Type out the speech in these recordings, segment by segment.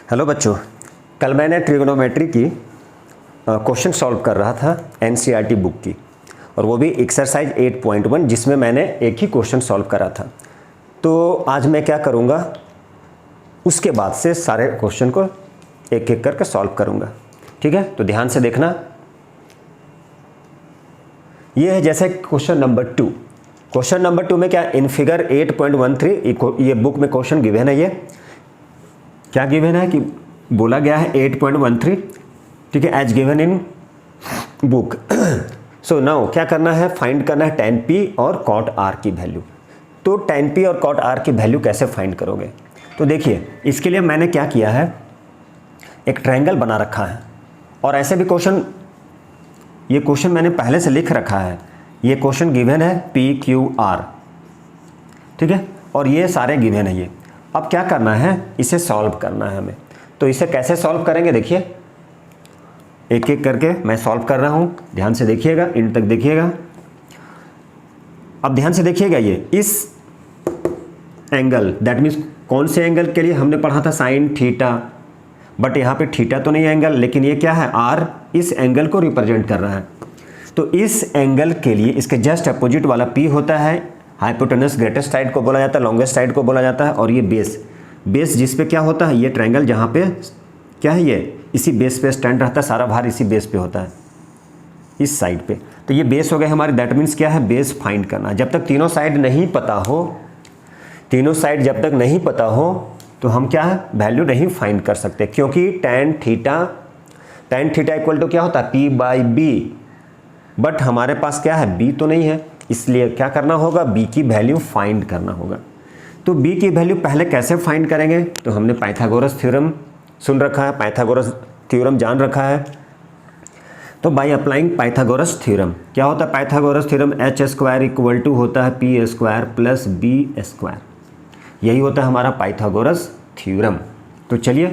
Hello बच्चों, कल मैंने ट्रिग्नोमेट्री की क्वेश्चन सॉल्व कर रहा था एनसीईआरटी बुक की, और वो भी एक्सरसाइज 8.1 जिसमें मैंने एक ही क्वेश्चन सॉल्व करा था। तो आज मैं क्या करूँगा, उसके बाद से सारे क्वेश्चन को एक एक करके सॉल्व करूँगा। ठीक है, तो ध्यान से देखना। ये है जैसे क्वेश्चन नंबर 2। क्वेश्चन नंबर 2 में क्या, इन फिगर 8.13 ये बुक में क्वेश्चन गिवन है। ये क्या गिवन है कि बोला गया है 8.13, ठीक है, as given in book. So now क्या करना है, फाइंड करना है tan p और cot r की वैल्यू। तो tan p और cot r की वैल्यू कैसे फाइंड करोगे, तो देखिए इसके लिए मैंने क्या किया है, एक ट्रायंगल बना रखा है। और ऐसे भी क्वेश्चन, ये क्वेश्चन मैंने पहले से लिख रखा है। ये क्वेश्चन गिवन है p q r, ठीक है, और ये सारे गिवन है। ये अब क्या करना है, इसे सॉल्व करना है हमें। तो इसे कैसे सॉल्व करेंगे, देखिए एक एक करके मैं सॉल्व कर रहा हूँ। ध्यान से देखिएगा, इन तक देखिएगा। अब ध्यान से देखिएगा, ये इस एंगल, दैट मीन्स कौन से एंगल के लिए हमने पढ़ा था साइन थीटा, बट यहाँ पे थीटा तो नहीं है एंगल, लेकिन ये क्या है, आर इस एंगल को रिप्रेजेंट कर रहा है। तो इस एंगल के लिए इसके जस्ट अपोजिट वाला पी होता है। हाइपोटेनस ग्रेटेस्ट साइड को बोला जाता है, लॉन्गेस्ट साइड को बोला जाता है, और ये बेस जिस पे क्या होता है, ये ट्रायंगल जहाँ पे क्या है, ये इसी बेस पे स्टैंड रहता है, सारा भार इसी बेस पे होता है, इस साइड पे। तो ये बेस हो गए हमारे, दैट मीन्स क्या है, बेस फाइंड करना। जब तक तीनों साइड नहीं पता हो, तीनों साइड जब तक नहीं पता हो तो हम क्या है, वैल्यू नहीं फाइंड कर सकते, क्योंकि tan थीटा इक्वल टू क्या होता है, p बाई बी। बट हमारे पास क्या है, b तो नहीं है, इसलिए क्या करना होगा, b की वैल्यू फाइंड करना होगा। तो b की वैल्यू पहले कैसे फाइंड करेंगे, तो हमने पाइथागोरस थ्योरम सुन रखा है, पाइथागोरस थ्योरम जान रखा है। तो बाय अप्लाइंग पाइथागोरस थ्योरम, क्या होता है Pythagoras theorem, h square equal to होता है p square plus b square. यही होता है हमारा पाइथागोरस थ्योरम। तो चलिए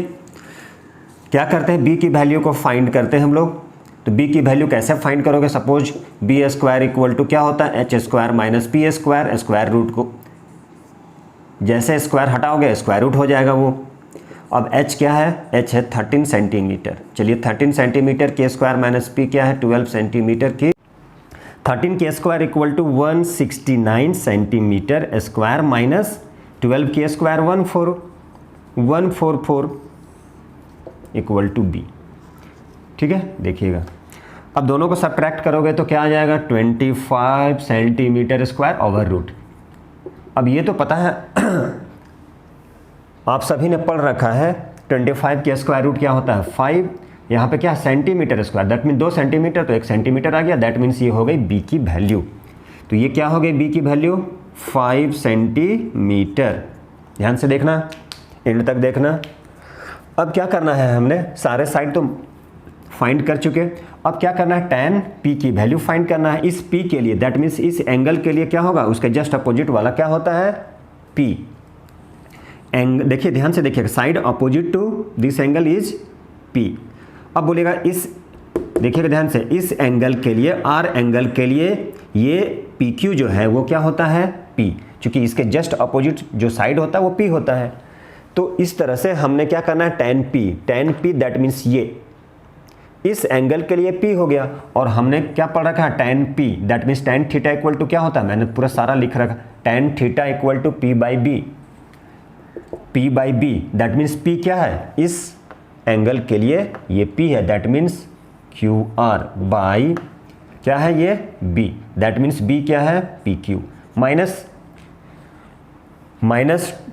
क्या करते हैं, b की वैल्यू को फाइंड करते हैं हम लोग। तो b की वैल्यू कैसे फाइंड करोगे, suppose b square equal to क्या होता है, h square minus p square, square root को जैसे स्क्वायर हटाओगे स्क्वायर रूट हो जाएगा वो। अब h क्या है, h है 13 सेंटीमीटर। चलिए 13 सेंटीमीटर के स्क्वायर माइनस p क्या है, 12 सेंटीमीटर की। 13 के square equal to 169 centimetre square minus 12 के स्क्वायर 144 इक्वल टू b। ठीक है, देखिएगा अब दोनों को सब्ट्रैक्ट करोगे तो क्या आ जाएगा, 25 सेंटीमीटर स्क्वायर ओवर रूट। अब ये तो पता है आप सभी ने पढ़ रखा है, 25 के स्क्वायर रूट क्या होता है 5, यहाँ पे क्या centimetre square, that mean 2 centimetre, तो 1 सेंटीमीटर आ गया, दैट मीन्स ये हो गई b की वैल्यू। तो ये क्या हो गई b की वैल्यू, 5 सेंटीमीटर। ध्यान से देखना, एंड तक देखना। अब क्या करना है, हमने सारे साइड तो फाइंड कर चुके। अब क्या करना है, tan p की वैल्यू फाइंड करना है इस p के लिए, दैट मीन्स इस एंगल के लिए क्या होगा, उसके जस्ट अपोजिट वाला क्या होता है, p। देखिए ध्यान से देखिएगा, side opposite to this angle is p। अब बोलेगा इस, देखिएगा ध्यान से, इस एंगल के लिए, r एंगल के लिए ये PQ जो है वो क्या होता है, p, क्योंकि इसके जस्ट अपोजिट जो साइड होता है वो p होता है। तो इस तरह से हमने क्या करना है, tan p दैट मीन्स ये इस एंगल के लिए p हो गया। और हमने क्या पढ़ रखा है, tan p that means tan theta equal to क्या होता है, मैंने पूरा सारा लिख रखा, tan theta equal to p by b that means p क्या है, इस एंगल के लिए ये p है, दैट मीन्स QR बाई क्या है ये b, दैट मीन्स b क्या है, PQ माइनस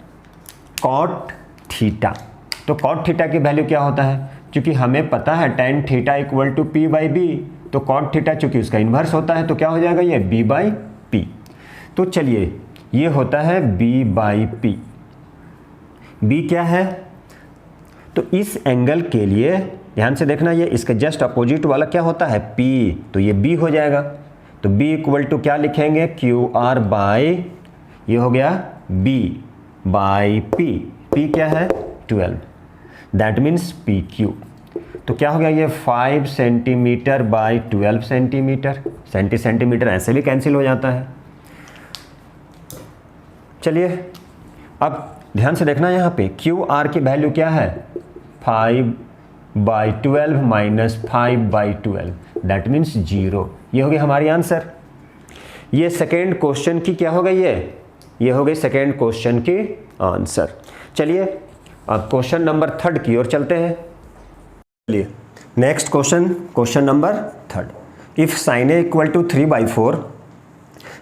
cot थीटा। तो cot थीटा की वैल्यू क्या होता है, क्योंकि हमें पता है tan theta equal to p by b, तो cot थीटा चूंकि उसका इन्वर्स होता है तो क्या हो जाएगा, ये b बाई पी। तो चलिए ये होता है b बाई पी। b क्या है, तो इस एंगल के लिए ध्यान से देखना, ये इसके जस्ट अपोजिट वाला क्या होता है, p, तो ये b हो जाएगा। तो b इक्वल टू क्या लिखेंगे, QR बाई, ये हो गया b बाई p। p क्या है, 12, दैट मीन्स PQ। तो क्या हो गया, ये 5 सेंटीमीटर बाई 12 सेंटीमीटर, सेंटीमीटर ऐसे भी कैंसिल हो जाता है। चलिए अब ध्यान से देखना, यहाँ पे क्यू आर की वैल्यू क्या है, 5/12 माइनस 5/12, दैट मीन्स 0। ये हो गई हमारी आंसर। ये सेकेंड क्वेश्चन की क्या हो गई ये हो गई सेकेंड क्वेश्चन की आंसर। चलिए अब क्वेश्चन नंबर 3 की ओर चलते हैं। चलिए next question number 3। If sine A equal to 3/4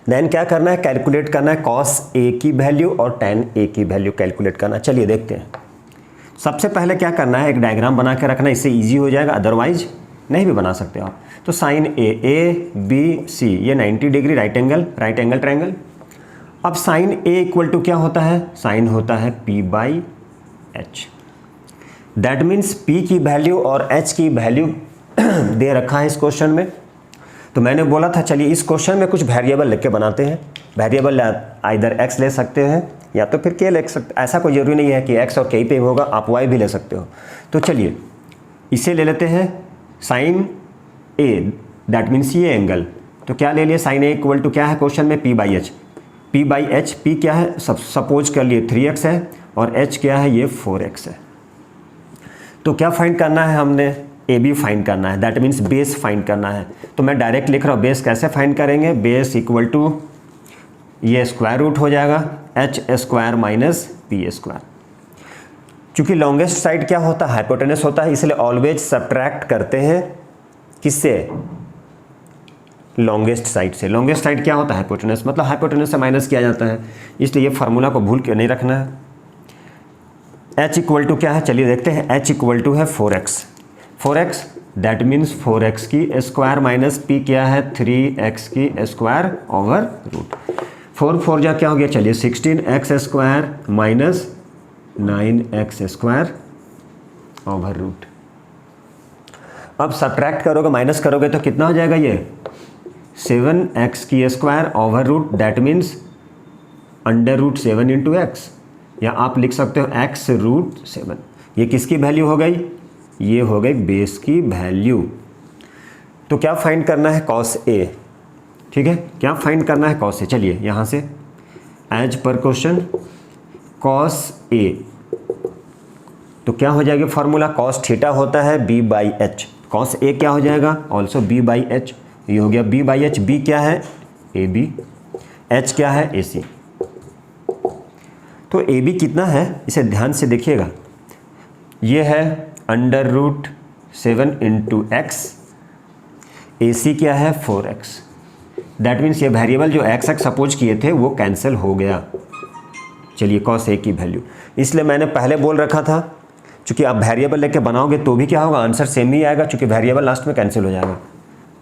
then क्या करना है, कैलकुलेट करना है कॉस ए की वैल्यू और टेन ए की वैल्यू कैलकुलेट करना। चलिए देखते हैं। सबसे पहले क्या करना है, एक डायग्राम बना के रखना, इससे इजी हो जाएगा, अदरवाइज नहीं भी बना सकते आप। तो साइन ए बी सी ये 90 डिग्री राइट एंगल ट्रायंगल। अब साइन ए इक्वल टू क्या होता है, साइन होता है p/h। दैट मीन्स p की वैल्यू और h की वैल्यू दे रखा है इस क्वेश्चन में। तो मैंने बोला था चलिए इस क्वेश्चन में कुछ वेरिएबल लेके बनाते हैं। वेरिएबल आइदर x ले सकते हैं या तो फिर k ले सकते, ऐसा कोई ज़रूरी नहीं है कि x और k पे होगा, आप y भी ले सकते हो। तो चलिए इसे ले लेते हैं साइन a, दैट मीन्स ये एंगल। तो क्या ले लिए, साइन a इक्वल टू क्या है क्वेश्चन में p/h। p क्या है, सपोज कर लिए 3x है और h क्या है, ये 4x है। तो क्या फाइंड करना है हमने, ए बी फाइंड करना है, दैट मीन्स बेस फाइंड करना है। तो मैं डायरेक्ट लिख रहा हूँ, बेस कैसे फाइंड करेंगे, बेस इक्वल टू ये स्क्वायर रूट हो जाएगा h² माइनस p²। चूँकि लॉन्गेस्ट साइड क्या होता है, हाइपोटेनस होता है, इसलिए ऑलवेज सब्ट्रैक्ट करते हैं किससे, लॉन्गेस्ट साइड से। लॉन्गेस्ट साइड क्या होता है, हाइपोटेनस, मतलब हाइपोटेनस से माइनस किया जाता है, इसलिए ये फार्मूला को भूल के नहीं रखना है। h इक्वल टू क्या है, चलिए देखते हैं। h इक्वल टू है 4x, दैट मीन्स 4x की स्क्वायर माइनस p क्या है 3x की स्क्वायर ओवर रूट। 4 जा क्या हो गया, चलिए 16x² minus 9x² over root. अब सब्ट्रैक्ट करोगे, माइनस करोगे तो कितना हो जाएगा, ये 7x² over root, that means √7 into x, या आप लिख सकते हो x√7। ये किसकी वैल्यू हो गई, ये हो गई बेस की वैल्यू। तो क्या फाइंड करना है, कॉस ए। ठीक है, क्या फाइंड करना है, कॉस ए। चलिए यहाँ से as per question cos A, तो क्या हो जाएगा फॉर्मूला, कॉस थीटा होता है b/h, कॉस ए क्या हो जाएगा, ऑल्सो b/h। ये हो गया b/h, b क्या है AB, h क्या है AC। तो AB कितना है, इसे ध्यान से देखिएगा, ये है √7 इंटू x, AC क्या है 4x। दैट मीन्स ये वेरिएबल जो x सपोज किए थे वो कैंसिल हो गया। चलिए कॉस ए की वैल्यू, इसलिए मैंने पहले बोल रखा था चूँकि आप वेरिएबल लेके बनाओगे तो भी क्या होगा, आंसर सेम ही आएगा, चूँकि वेरिएबल लास्ट में कैंसिल हो जाएगा।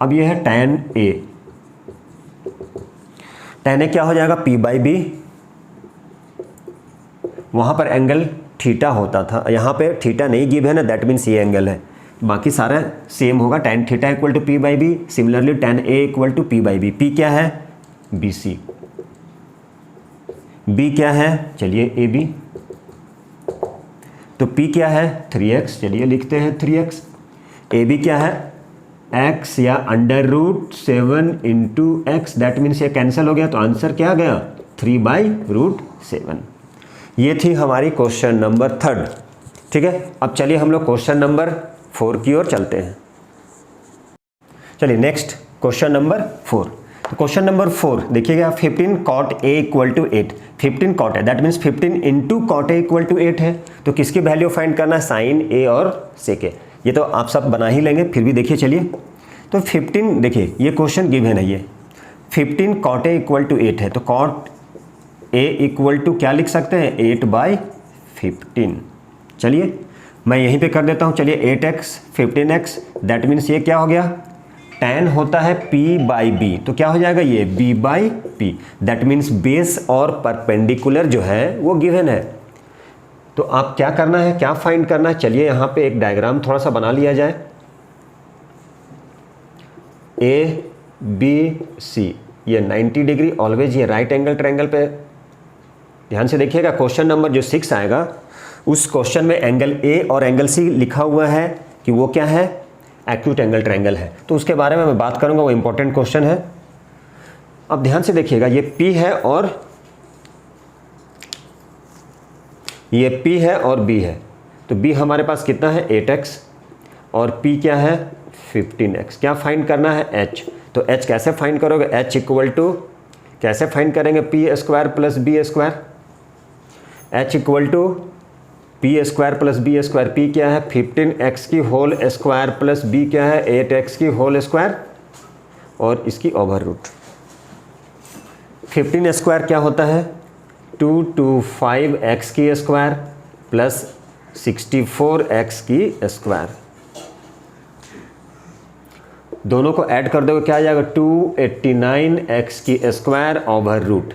अब ये है tan a क्या हो जाएगा p/b, वहाँ पर एंगल थीटा होता था, यहाँ पे थीटा नहीं गिव है ना, दैट मीन्स ये एंगल है, बाकी सारा सेम होगा। tan theta equal to p/b, similarly tan a equal to p/b। p क्या है BC, b क्या है, चलिए AB, तो p क्या है 3x, चलिए लिखते हैं 3x। AB क्या है x या √7 इंटू x, दैट मीन्स ये कैंसिल हो गया, तो आंसर क्या आ गया 3/√7। ये थी हमारी क्वेश्चन नंबर 3। ठीक है, अब चलिए हम लोग क्वेश्चन नंबर 4 की ओर चलते हैं। चलिए नेक्स्ट क्वेश्चन नंबर 4। तो क्वेश्चन नंबर 4 देखिएगा, 15 cot a equal to 8, 15 cot है, that means 15 into cot a equal to 8 है। तो किसकी वैल्यू फाइंड करना है, साइन a और sec a। ये तो आप सब बना ही लेंगे, फिर भी देखिए चलिए। तो 15 देखिए ये क्वेश्चन गिवन है, ये 15 cot a इक्वल टू 8 है, तो cot a इक्वल टू क्या लिख सकते हैं 8/15। चलिए मैं यहीं पे कर देता हूँ, चलिए 8x 15x, दैट मीन्स ये क्या हो गया, tan होता है p/b, तो क्या हो जाएगा ये b/p, दैट मीन्स बेस और परपेंडिकुलर जो है वो गिवन है। तो आप क्या करना है, क्या फाइंड करना है, चलिए यहाँ पे एक डायग्राम थोड़ा सा बना लिया जाए। ABC ये 90 डिग्री, ऑलवेज ये राइट एंगल ट्रायंगल पे। ध्यान से देखिएगा, क्वेश्चन नंबर जो 6 आएगा उस क्वेश्चन में एंगल A और एंगल C लिखा हुआ है कि वो क्या है, एक्यूट एंगल ट्रायंगल है। तो उसके बारे में मैं बात करूंगा, वो इंपॉर्टेंट क्वेश्चन है। अब ध्यान से देखिएगा, ये P है और ये P है और B है, तो b हमारे पास कितना है 8x और p क्या है 15x। क्या फाइंड करना है h। तो h कैसे फाइंड करोगे, h इक्वल टू कैसे फाइंड करेंगे p square plus b square. h equal to p square plus b square. P क्या है 15x की होल स्क्वायर प्लस बी क्या है 8x की होल स्क्वायर और इसकी ओवर रूट। 15 स्क्वायर क्या होता है 225x की स्क्वायर प्लस 64x की स्क्वायर। दोनों को ऐड कर दोगे क्या आ जाएगा 289x की स्क्वायर ओवर रूट।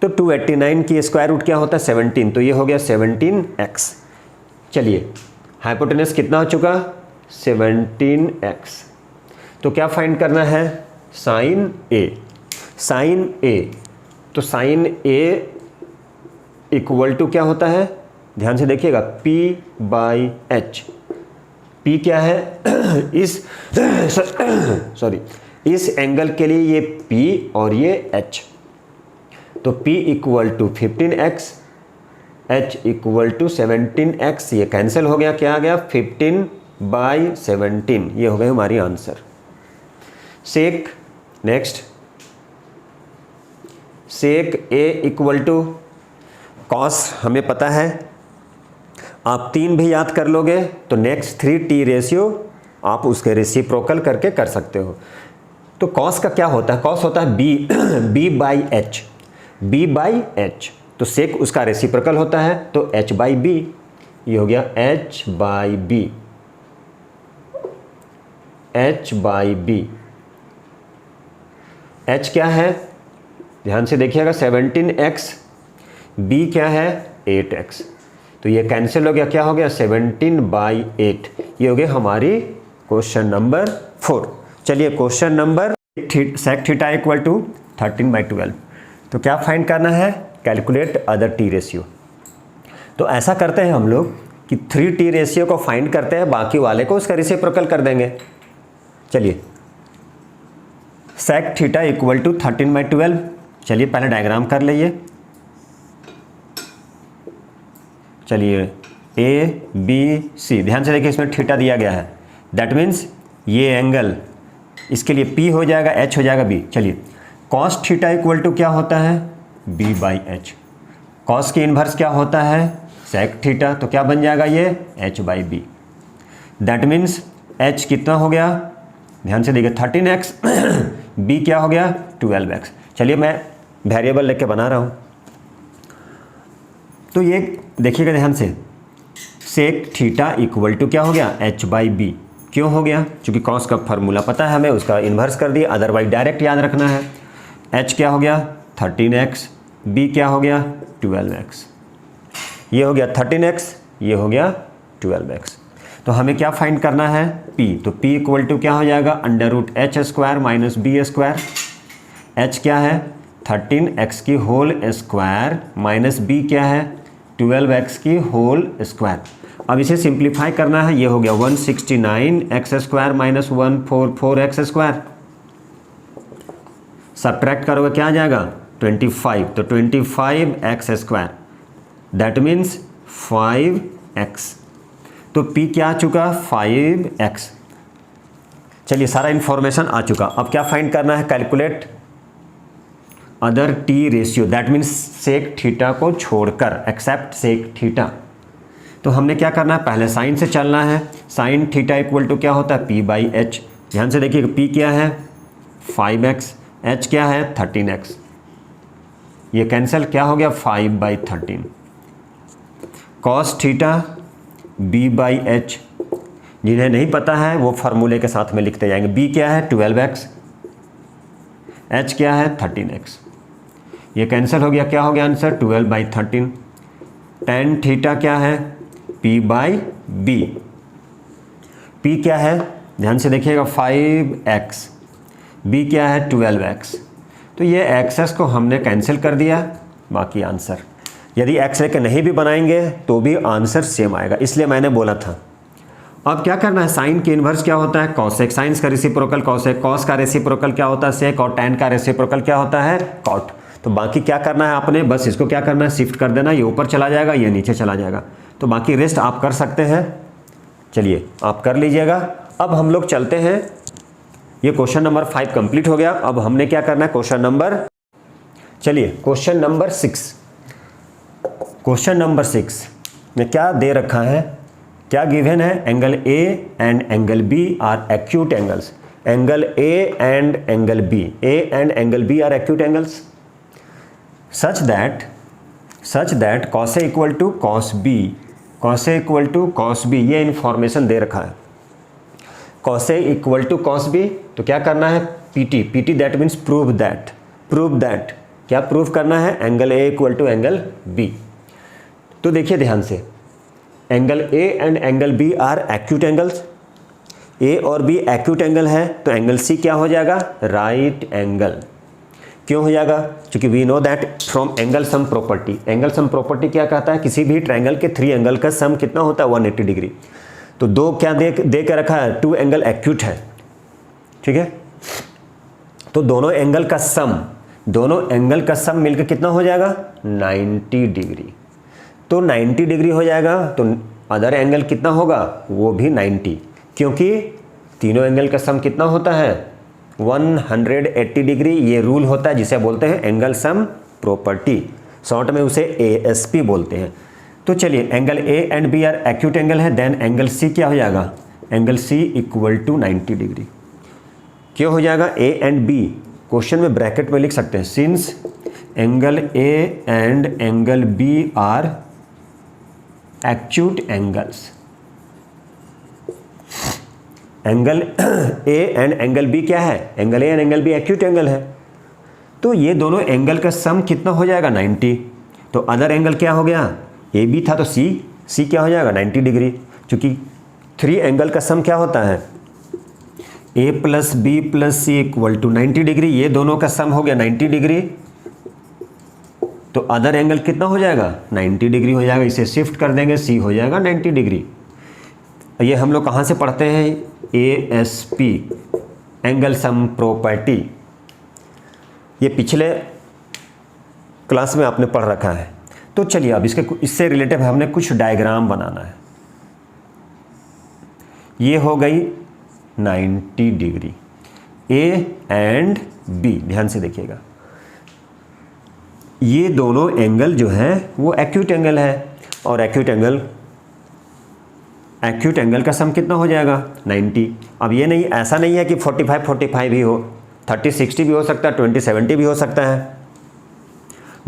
तो 289 की स्क्वायर रूट क्या होता है 17, तो ये हो गया 17x। चलिए हाइपोटेनस कितना हो चुका 17x। तो क्या फाइंड करना है साइन a। साइन a, तो साइन a इक्वल टू क्या होता है, ध्यान से देखिएगा p बाई h। p क्या है इस इस एंगल के लिए ये p और ये h। तो p equal to 15x, h equal to 17x। ये कैंसिल हो गया, क्या आ गया 15 बाई 17। ये हो गई हमारी answer. Sec next, sec a equal to cos हमें पता है, आप 3 भी याद कर लोगे तो नेक्स्ट 3t रेशियो आप उसके रेसिप्रोकल करके कर सकते हो। तो कॉस का क्या होता है, कॉस होता है b by h, b by h। तो सेक उसका रेसिप्रोकल होता है तो h बाई b। ये हो गया h by b, h by b। h क्या है ध्यान से देखिएगा 17x, b क्या है 8x। तो ये कैंसिल हो गया, क्या हो गया 17 बाई 8। ये हो गया हमारी क्वेश्चन नंबर 4। चलिए question number sec theta equal to 13 by 12। तो क्या फाइंड करना है, कैलकुलेट अदर टी रेशियो। तो ऐसा करते हैं हम लोग कि 3t रेशियो को फाइंड करते हैं, बाकी वाले को उसका रेसिप्रोकल कर देंगे। चलिए sec theta equal to 13 by 12। चलिए पहले डायग्राम कर लीजिए। चलिए ए बी सी, ध्यान से देखिए इसमें थीटा दिया गया है, दैट मीन्स ये एंगल, इसके लिए p हो जाएगा, h हो जाएगा b। चलिए कॉस थीटा इक्वल टू क्या होता है b बाई एच। कॉस की इन्वर्स क्या होता है सेक थीटा, तो क्या बन जाएगा ये h by b. That means h कितना हो गया, ध्यान से देखिए 13x, b क्या हो गया 12x। चलिए मैं वेरिएबल लेके बना रहा हूँ। तो ये देखिएगा ध्यान से, सेक थीटा इक्वल टू क्या हो गया h बाई बी। क्यों हो गया, क्योंकि कॉस का फार्मूला पता है हमें, उसका इन्वर्स कर दिया, अदरवाइज डायरेक्ट याद रखना है। h क्या हो गया 13x, b क्या हो गया 12x। ये हो गया 13x, ये हो गया 12x। तो हमें क्या फाइंड करना है p। तो p इक्वल टू क्या हो जाएगा under root h square minus B square. h क्या है 13x की होल स्क्वायर माइनस b क्या है 12x की होल स्क्वायर। अब इसे सिंप्लीफाई करना है, ये हो गया 169x square minus 144x square. Subtract करोगे क्या आ जाएगा 25, तो 25x square that means 5x। तो p क्या आ चुका 5x। चलिए सारा इंफॉर्मेशन आ चुका। अब क्या फाइंड करना है, calculate other T ratio, that means sec theta को छोड़कर, एक्सेप्ट सेक थीटा। तो हमने क्या करना है, पहले साइन से चलना है। साइन थीटा इक्वल टू क्या होता है p बाई एच। ध्यान से देखिए p क्या है 5x, h क्या है 13x। ये कैंसिल, क्या हो गया 5 by 13। Cos theta b by H, जिन्हें नहीं पता है वो फार्मूले के साथ में लिखते जाएंगे। b क्या है 12x, h क्या है 13x। ये कैंसिल हो गया, क्या हो गया आंसर 12 बाई 13। टेन थीटा क्या है p बाई b। p क्या है ध्यान से देखिएगा 5x, b क्या है 12x। तो ये एक्सेस को हमने कैंसिल कर दिया, बाकी आंसर। यदि एक्स लेके नहीं भी बनाएंगे तो भी आंसर सेम आएगा, इसलिए मैंने बोला था। अब क्या करना है, साइन की इन्वर्स क्या होता है कॉसेक, साइंस का रेसिप्रोकल कॉसेक, कॉस का रेसिप्रोकल क्या होता है सेक, और टैन का रेसिप्रोकल क्या होता है कॉट। तो बाकी क्या करना है आपने, बस इसको क्या करना है, शिफ्ट कर देना, ये ऊपर चला जाएगा, ये नीचे चला जाएगा। तो बाकी रेस्ट आप कर सकते हैं, चलिए आप कर लीजिएगा। अब हम लोग चलते हैं, ये क्वेश्चन नंबर 5 कंप्लीट हो गया। अब हमने क्या करना है, क्वेश्चन नंबर 6। क्वेश्चन नंबर 6 में क्या दे रखा है, क्या गिवन है, angle A and angle B are acute angles. Angle A and angle B are acute angles such that cos A equal to cos B, ये इंफॉर्मेशन दे रखा है। Cos A equal to cos B, तो क्या करना है, PT that means prove that क्या prove करना है, angle A equal to angle B. तो देखिए ध्यान से, angle A and angle B are acute angles, ए और बी एक्यूट एंगल है, तो एंगल सी क्या हो जाएगा, राइट एंगल। क्यों हो जाएगा, क्योंकि we know that from angle sum property. Angle sum property क्या कहता है, किसी भी ट्रायंगल के 3 एंगल का सम कितना होता है, 180 डिग्री। तो 2 क्या दे के रखा है, 2 एंगल एक्यूट है, ठीक है। तो दोनों एंगल का सम मिलकर कितना हो जाएगा, 90 डिग्री। तो 90 डिग्री हो जाएगा, तो अदर एंगल कितना होगा, वो भी 90, क्योंकि तीनों एंगल का सम कितना होता है, 180 डिग्री। ये रूल होता है जिसे बोलते हैं एंगल सम प्रॉपर्टी, शॉर्ट में उसे ASP बोलते हैं। तो चलिए, angle A and B are acute angle है, देन एंगल सी क्या हो जाएगा, angle C equal to 90 degree. क्यों हो जाएगा, ए एंड बी, क्वेश्चन में ब्रैकेट में लिख सकते हैं, since angle A and angle B are acute angles. Angle A and angle B क्या है, angle A and angle B acute angle है। तो ये दोनों एंगल का सम कितना हो जाएगा, 90। तो अदर एंगल क्या हो गया, ए बी था, तो सी क्या हो जाएगा, 90 डिग्री। क्योंकि 3 एंगल का सम क्या होता है, A plus B plus C equal to 90 degree. ये दोनों का सम हो गया 90 डिग्री, तो अदर एंगल कितना हो जाएगा, 90 डिग्री हो जाएगा। इसे शिफ्ट कर देंगे, सी हो जाएगा 90 डिग्री। ये हम लोग कहाँ से पढ़ते हैं, ASP, एंगल सम प्रॉपर्टी। ये पिछले क्लास में आपने पढ़ रखा है। तो चलिए अब इससे रिलेटेड हमने कुछ डायग्राम बनाना है। ये हो गई 90 डिग्री, ए एंड बी, ध्यान से देखिएगा। ये दोनों एंगल जो है वो एक्यूट एंगल है, और एक्यूट एंगल का सम कितना हो जाएगा, 90। अब ये नहीं, ऐसा नहीं है कि 45 भी हो, 30-60 भी हो सकता है, 20-70 भी हो सकता है,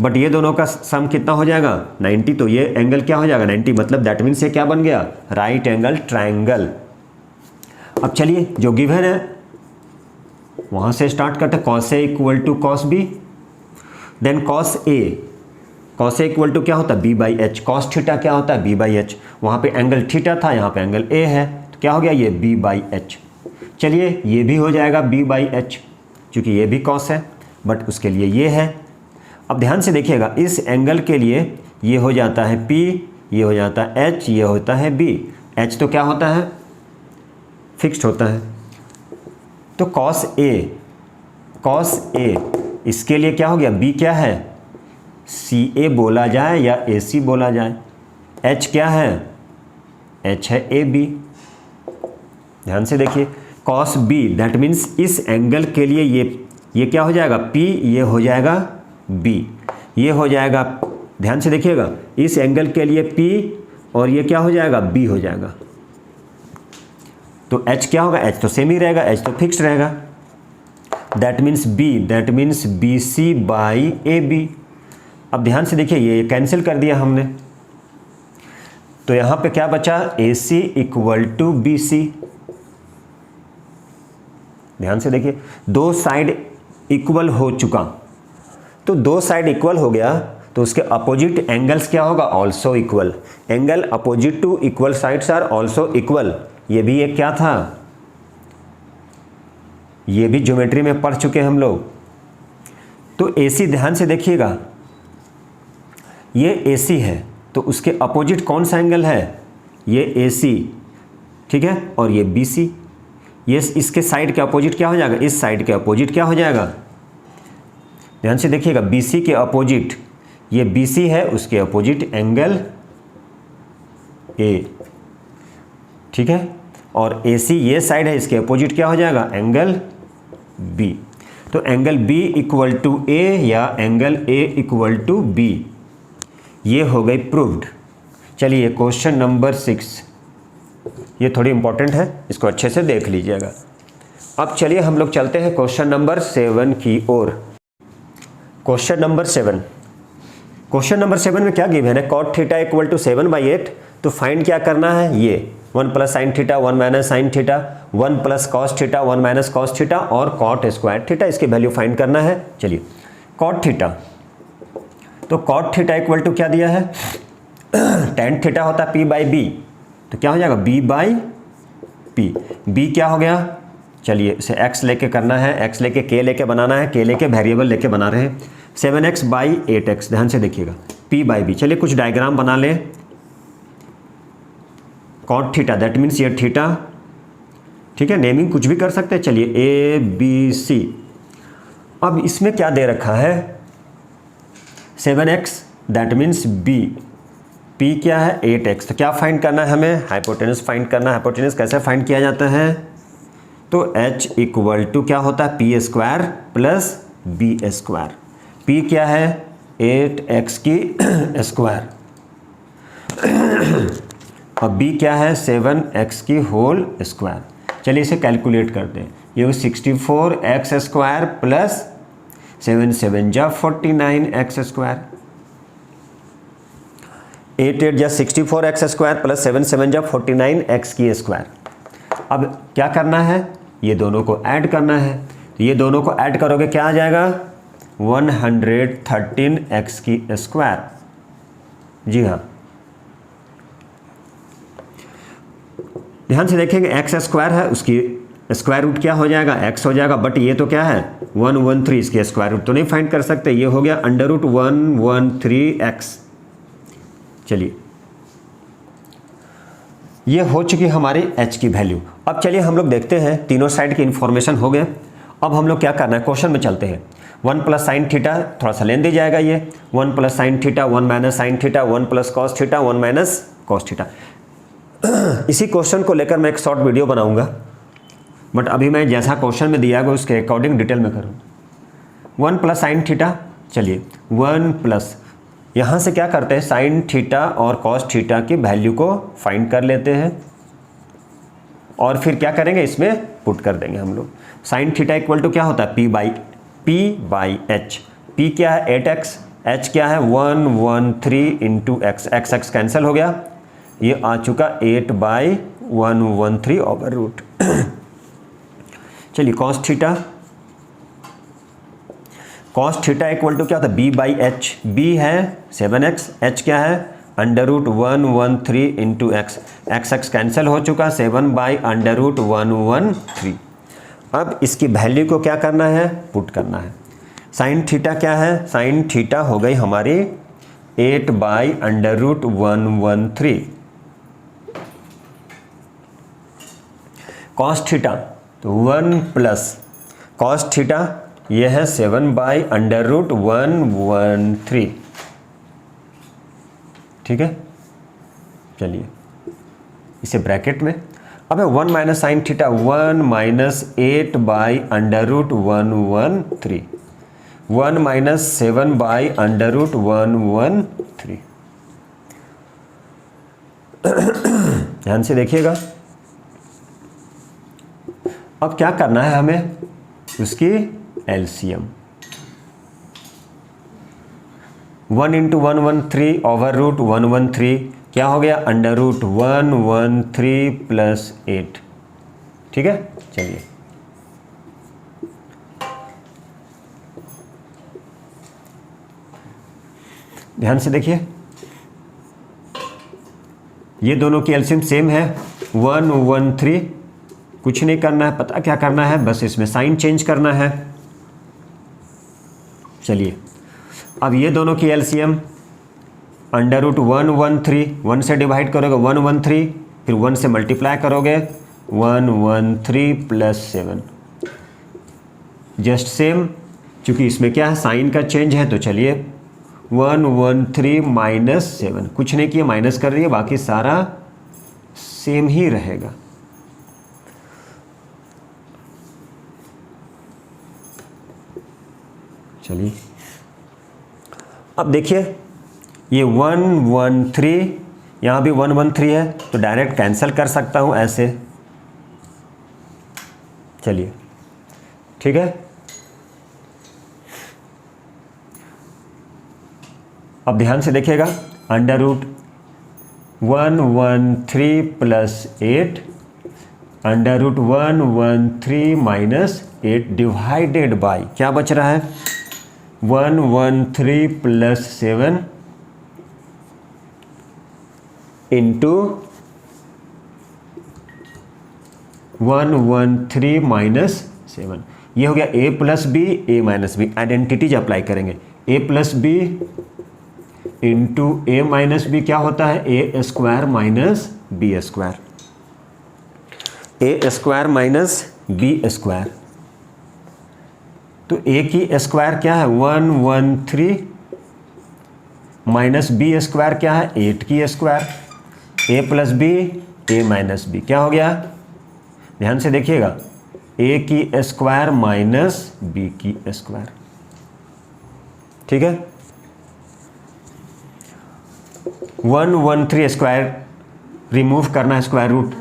बट ये दोनों का सम कितना हो जाएगा, 90। तो ये एंगल क्या हो जाएगा, 90, मतलब दैट मीन्स ये क्या बन गया, राइट एंगल ट्रायंगल। अब चलिए जो गिवन है वहाँ से स्टार्ट करते हैं, cos A equal to cos B, then cos A equal to क्या होता है, b by h. Cos theta क्या होता है, बी बाई एच। वहाँ पे एंगल थीटा था, यहाँ पे एंगल ए है, तो क्या हो गया, ये बी बाई एच। चलिए ये भी हो जाएगा बी बाई एच, क्योंकि ये भी कॉस है, बट उसके लिए ये है। अब ध्यान से देखिएगा, इस एंगल के लिए ये हो जाता है पी, ये हो जाता है एच, ये होता है बी। एच तो क्या होता है, फिक्स्ड होता है। तो कॉस ए इसके लिए क्या हो गया, बी क्या है, CA बोला जाए या AC बोला जाए। H क्या है, H है AB। ध्यान से देखिए, कॉस B दैट मीन्स इस एंगल के लिए ये क्या हो जाएगा, P, ये हो जाएगा B, ये हो जाएगा। ध्यान से देखिएगा, इस एंगल के लिए P और ये क्या हो जाएगा, B हो जाएगा। तो H क्या होगा, H तो सेम ही रहेगा, H तो फिक्स रहेगा। That means BC by AB। अब ध्यान से देखिए, ये कैंसिल कर दिया हमने, तो यहाँ पे क्या बचा, AC इक्वल टू BC। ध्यान से देखिए, 2 साइड इक्वल हो चुका, तो 2 साइड इक्वल हो गया, तो उसके अपोजिट एंगल्स क्या होगा, also equal. Angle opposite to equal sides are also equal. ये भी एक क्या था, ये भी ज्योमेट्री में पढ़ चुके हम लोग। तो AC, ध्यान से देखिएगा, ये AC है, तो उसके अपोजिट कौन सा एंगल है, ये AC, ठीक है, और ये BC। ये इसके साइड के अपोजिट क्या हो जाएगा, इस साइड के अपोजिट क्या हो जाएगा, ध्यान से देखिएगा, BC के अपोजिट, ये BC है, उसके अपोजिट एंगल A, ठीक है, और AC ये साइड है, इसके अपोजिट क्या हो जाएगा, एंगल B। तो angle B equal to A या angle A equal to B, ये हो गई प्रूव्ड। चलिए क्वेश्चन नंबर 6, ये थोड़ी इंपॉर्टेंट है, इसको अच्छे से देख लीजिएगा। अब चलिए हम लोग चलते हैं क्वेश्चन नंबर 7 की ओर। क्वेश्चन नंबर 7, क्वेश्चन नंबर 7 में क्या गिवन है, cot थीटा इक्वल टू 7/8। तो फाइंड क्या करना है, ये 1 plus sine theta 1 minus sine theta, 1 plus cos theta 1 minus cos theta और कॉट स्क्वायर थीटा, इसकी वैल्यू फाइंड करना है। चलिए कॉट थीटा, तो कॉट थीटा इक्वल टू क्या दिया है, टेन थीटा होता है P/B, तो क्या हो जाएगा B/P। B क्या हो गया, चलिए इसे x लेके करना है, x लेके k लेके बनाना है, k लेके वेरिएबल लेके बना रहे हैं, 7x/8x। ध्यान से देखिएगा, P/B। चलिए कुछ डायग्राम बना लें। कॉट थीटा दैट मीन्स ये थीटा, ठीक है, नेमिंग कुछ भी कर सकते हैं। चलिए ABC। अब इसमें क्या दे रखा है, 7x that means B, P क्या है 8x। तो क्या फाइंड करना है हमें, हाइपोटेनस फाइंड करना है। हाइपोटेनस कैसे फाइंड किया जाता है, तो H इक्वल टू क्या होता है, P square plus B square. P क्या है 8x की स्क्वायर और B क्या है 7x की होल स्क्वायर। चलिए इसे कैलकुलेट करते हैं, ये 64x स्क्वायर प्लस 7 7 जा 49x स्क्वायर, 8 8 जा 64x स्क्वायर प्लस 7 7 जा 49x की स्क्वायर। अब क्या करना है, ये दोनों को ऐड करना है। तो ये दोनों को ऐड करोगे क्या आ जाएगा, 113x की स्क्वायर। जी हाँ, ध्यान से देखेंगे, x स्क्वायर है, उसकी स्क्वायर रूट क्या हो जाएगा, x हो जाएगा, बट ये तो क्या है 113, इसके स्क्वायर रूट तो नहीं फाइंड कर सकते, ये हो गया √113x। चलिए ये हो चुकी हमारी h की वैल्यू। अब चलिए हम लोग देखते हैं, तीनों साइड की इंफॉर्मेशन हो गए। अब हम लोग क्या करना है, क्वेश्चन में चलते हैं। 1 प्लस साइन थीटा, थोड़ा सा लेन दी जाएगा, ये 1 plus sine theta 1 minus sine theta 1 plus cos theta 1 minus cos theta. इसी क्वेश्चन को लेकर मैं एक शॉर्ट वीडियो बनाऊंगा, बट अभी मैं जैसा क्वेश्चन में दिया गया उसके अकॉर्डिंग डिटेल में करूँ। 1 प्लस साइन थीटा, चलिए 1 प्लस, यहाँ से क्या करते हैं, साइन थीटा और कॉस थीटा की वैल्यू को फाइंड कर लेते हैं और फिर क्या करेंगे, इसमें पुट कर देंगे हम लोग। साइन थीटा इक्वल टू क्या होता है, P/H। P क्या है 8x, H क्या है 113 इंटू x, x कैंसिल हो गया, ये आ चुका 8/113 ओवर रूट। चलिए cos theta, cos theta equal to क्या होता है B/H। B है 7x, H क्या है √113 इंटू x, x कैंसिल हो चुका, 7/√113। अब इसकी वैल्यू को क्या करना है, पुट करना है। साइन थीटा क्या है, साइन थीटा हो गई हमारी 8/√113। कॉस थीटा तो 1 प्लस कॉस थीटा, यह है 7/√113, ठीक है। चलिए इसे ब्रैकेट में, अब है 1 minus sine theta 1 minus 8/√113, 1 minus 7/√113। ध्यान से देखिएगा, अब क्या करना है हमें, उसकी एलसीएम। 1 इंटू 113 ओवर रूट 113 क्या हो गया, √113 प्लस 8, ठीक है। चलिए ध्यान से देखिए, ये दोनों की एलसीएम सेम है 113, कुछ नहीं करना है, पता क्या करना है, बस इसमें साइन चेंज करना है। चलिए अब ये दोनों की एलसीएम √113, 1 से डिवाइड करोगे 113, फिर 1 से मल्टीप्लाई करोगे 113 प्लस 7, जस्ट सेम क्योंकि इसमें क्या है, साइन का चेंज है, तो चलिए 113 माइनस 7, कुछ नहीं किया, माइनस कर दिए, बाकी सारा सेम ही रहेगा। चलिए अब देखिए ये 113, यहाँ भी 113 है, तो डायरेक्ट कैंसिल कर सकता हूँ ऐसे। चलिए ठीक है, अब ध्यान से देखिएगा, under root 113 plus 8 under root 113 minus 8 divided by क्या बच रहा है 113 प्लस 7 इंटू 113 माइनस 7। ये हो गया a plus B A minus B, identities apply करेंगे। a plus B into A minus B क्या होता है A square minus B square, A square minus B square. तो ए की स्क्वायर क्या है 113 माइनस बी स्क्वायर क्या है 8 की square, A plus B A minus B क्या हो गया, ध्यान से देखिएगा, ए की स्क्वायर माइनस बी की स्क्वायर। ठीक है, 113 स्क्वायर रिमूव करना है, स्क्वायर रूट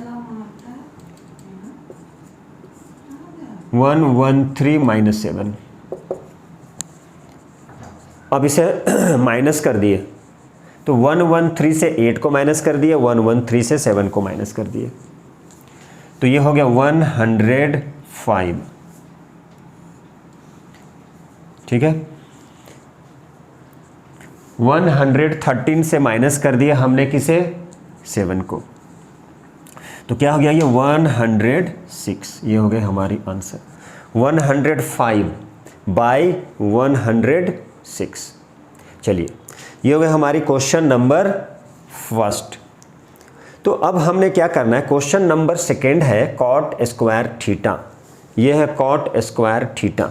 113 माइनस 7। अब इसे माइनस कर दिए, तो 113 से 8 को माइनस कर दिए, 113 से 7 को माइनस कर दिए, तो ये हो गया 105। ठीक है, 113 से माइनस कर दिया हमने किसे 7 को, तो क्या हो गया ये 106, ये हो गए हमारी आंसर 105 बाई 106। चलिए ये हो गए हमारी क्वेश्चन नंबर फर्स्ट। तो अब हमने क्या करना है, क्वेश्चन नंबर सेकेंड है कॉट स्क्वायर थीटा, ये है कॉट स्क्वायर थीटा।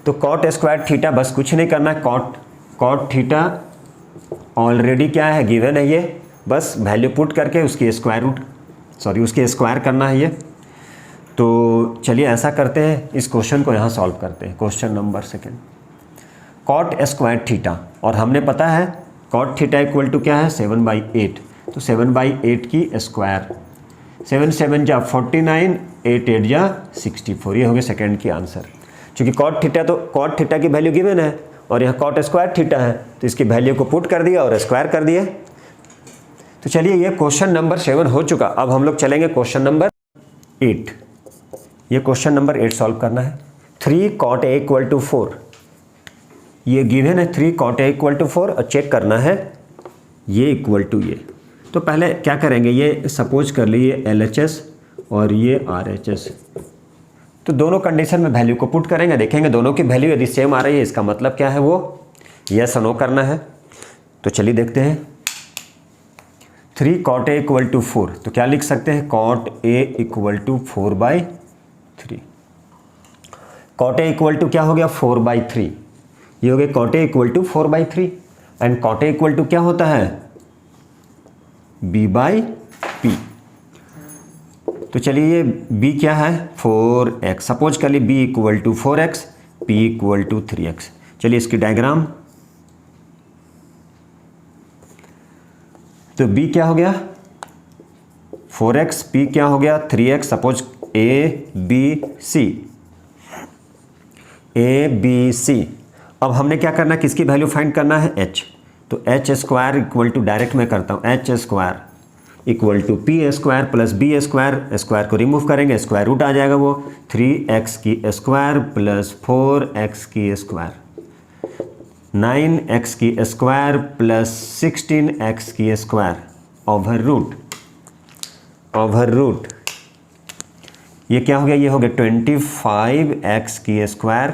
तो कॉट स्क्वायर थीटा बस कुछ नहीं करना है, कॉट थीटा ऑलरेडी क्या है गिवन है, ये बस वैल्यू पुट करके उसकी स्क्वायर रूट उसकी स्क्वायर करना है ये। तो चलिए ऐसा करते हैं, इस क्वेश्चन को यहाँ सॉल्व करते हैं। Question number second, cot square theta, और हमने पता है कॉट थीटा इक्वल टू क्या है 7/8, तो 7/8 की स्क्वायर, 7 7 जा 49, 8 8 जा 64, ये हो गया सेकेंड की आंसर। क्योंकि कॉट थीटा की वैल्यू गिवन है और यहाँ कॉट स्क्वायर थीटा है, तो इसकी वैल्यू को पुट कर दिया और स्क्वायर कर दिया। तो चलिए ये क्वेश्चन नंबर 7 हो चुका। अब हम लोग चलेंगे क्वेश्चन नंबर 8। ये क्वेश्चन नंबर 8 सॉल्व करना है। 3 cot a इक्वल टू 4, ये गिवन है 3 cot a इक्वल टू 4, और चेक करना है ये इक्वल टू ये। तो पहले क्या करेंगे, ये सपोज कर लीजिए LHS और ये RHS, तो दोनों कंडीशन में वैल्यू को पुट करेंगे, देखेंगे दोनों की वैल्यू यदि सेम आ रही है, इसका मतलब क्या है, वो यस और नो करना है। तो चलिए देखते हैं, 3 cot a इक्वल टू 4, तो क्या लिख सकते हैं cot a equal to 4/3। cot a equal to क्या हो गया 4/3, ये हो गया cot a equal to 4/3, and cot a equal to क्या होता है b/p। तो चलिए ये b क्या है 4x, सपोज कर लिए b equal to 4x, p equal to 3x। चलिए इसकी डायग्राम, तो b क्या हो गया 4x, p क्या हो गया 3x, suppose a b c। अब हमने क्या करना है, किसकी वैल्यू फाइंड करना है h, तो h square equal to, direct मैं करता हूँ, h square equal to p square plus b square, square को रिमूव करेंगे, स्क्वायर रूट आ जाएगा, वो 3x की स्क्वायर प्लस 4x की स्क्वायर, 9x की स्क्वायर प्लस 16x की स्क्वायर ओवर रूट, ये क्या हो गया, ये हो गया 25x की स्क्वायर।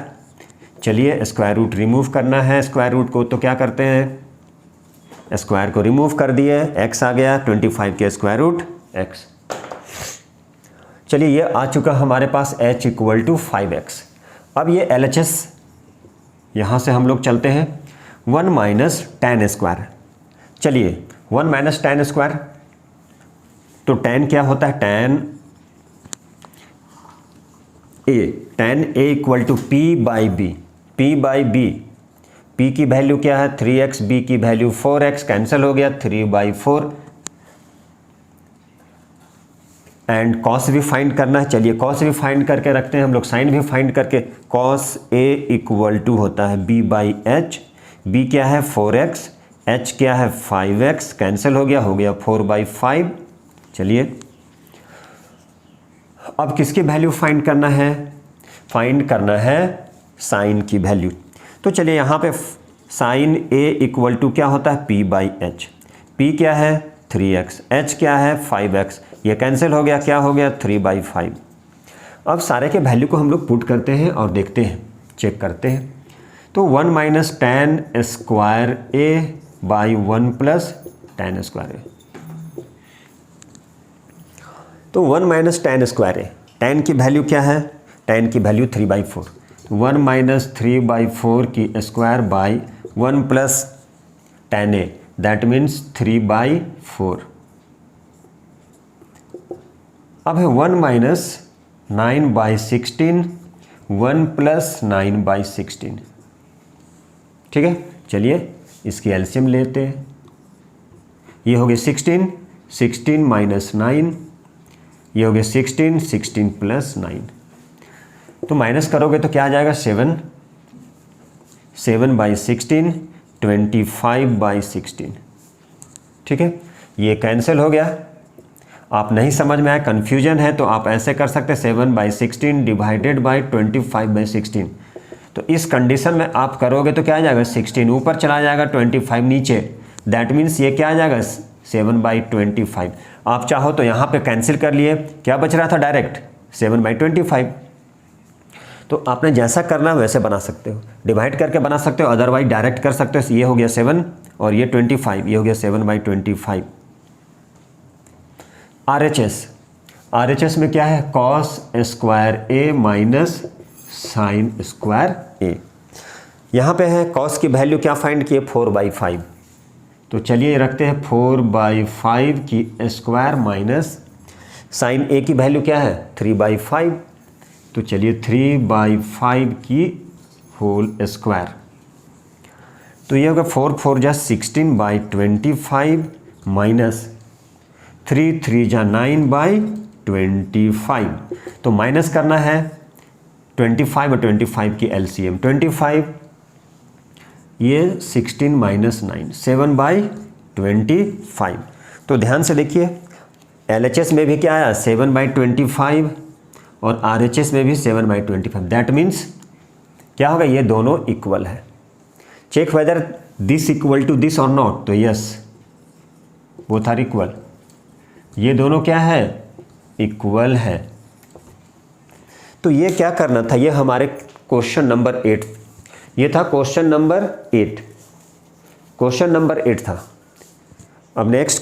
चलिए स्क्वायर रूट रिमूव करना है, स्क्वायर रूट को, तो क्या करते हैं, स्क्वायर को रिमूव कर दिए, x आ गया 25 के स्क्वायर रूट x। चलिए ये आ चुका हमारे पास h इक्वल टू 5x। अब ये LHS यहाँ से हम लोग चलते हैं 1 माइनस tan स्क्वायर। चलिए 1 माइनस tan स्क्वायर, तो tan क्या होता है, tan a equal to p by B. p की वैल्यू क्या है 3x, b की वैल्यू 4x, कैंसिल हो गया 3/4। एंड कॉस भी फाइंड करना है। चलिए कॉस भी फाइंड करके रखते हैं हम लोग, साइन भी फाइंड करके। कॉस a इक्वल टू होता है b बाई एच। b क्या है 4x, h क्या है 5x, कैंसिल हो गया 4/5। चलिए अब किसकी वैल्यू फाइंड करना है, फाइंड करना है साइन की वैल्यू। तो चलिए यहाँ पे साइन a इक्वल टू क्या होता है p बाई एच। p क्या है 3x, h क्या है 5x, ये कैंसिल हो गया, क्या हो गया 3/5। अब सारे के वैल्यू को हम लोग पुट करते हैं और देखते हैं, चेक करते हैं। तो 1 minus tan square a by 1 plus tan square a। तो 1 माइनस tan स्क्वायर ए, tan की वैल्यू क्या है, tan की वैल्यू 3/4। 1 माइनस 3/4 की square by 1 plus tan A, that means 3/4। अब है 1 माइनस 9/16, 1 प्लस 9/16। ठीक है, चलिए इसकी एलसीएम लेते हैं। ये हो गया 16, 16 माइनस 9, ये हो गया 16, 16 प्लस 9। तो माइनस करोगे तो क्या आ जाएगा 7, 7/16, 25/16। ठीक है, ये कैंसिल हो गया। आप नहीं समझ में आया, कन्फ्यूजन है, तो आप ऐसे कर सकते हैं 7/16 डिवाइडेड बाई 25/16। तो इस कंडीशन में आप करोगे तो क्या आ जाएगा 16 ऊपर चला जाएगा, 25 नीचे, दैट मीन्स ये क्या आ जाएगा 7/25। आप चाहो तो यहाँ पे कैंसिल कर लिए, क्या बच रहा था डायरेक्ट 7/25। तो आपने जैसा करना है वैसे बना सकते हो, डिवाइड करके बना सकते हो, अदरवाइज डायरेक्ट कर सकते हो। ये हो गया 7 और ये 25, ये हो गया 7/25। RHS में क्या है cos square a minus sine square a। यहाँ पे है कॉस की वैल्यू क्या फाइंड किए 4/5। तो चलिए रखते हैं 4/5 की स्क्वायर माइनस साइन a की वैल्यू क्या है 3/5। तो चलिए 3/5 की होल स्क्वायर। तो ये होगा 4 4 जा 16/25 माइनस 3 3 जा 9/25। तो माइनस करना है 25 और 25 की एलसीएम। 25 ये 16 माइनस 9, 7/25। तो ध्यान से देखिए LHS में भी क्या आया 7/25 और RHS में भी 7/25। दैट मीन्स क्या होगा, ये दोनों इक्वल है। Check whether this equal to this और नॉट, तो यस बोथ आर इक्वल। ये दोनों क्या है इक्वल है। तो ये क्या करना था, ये हमारे क्वेश्चन नंबर 8, ये था क्वेश्चन नंबर 8, क्वेश्चन नंबर 8 था। अब नेक्स्ट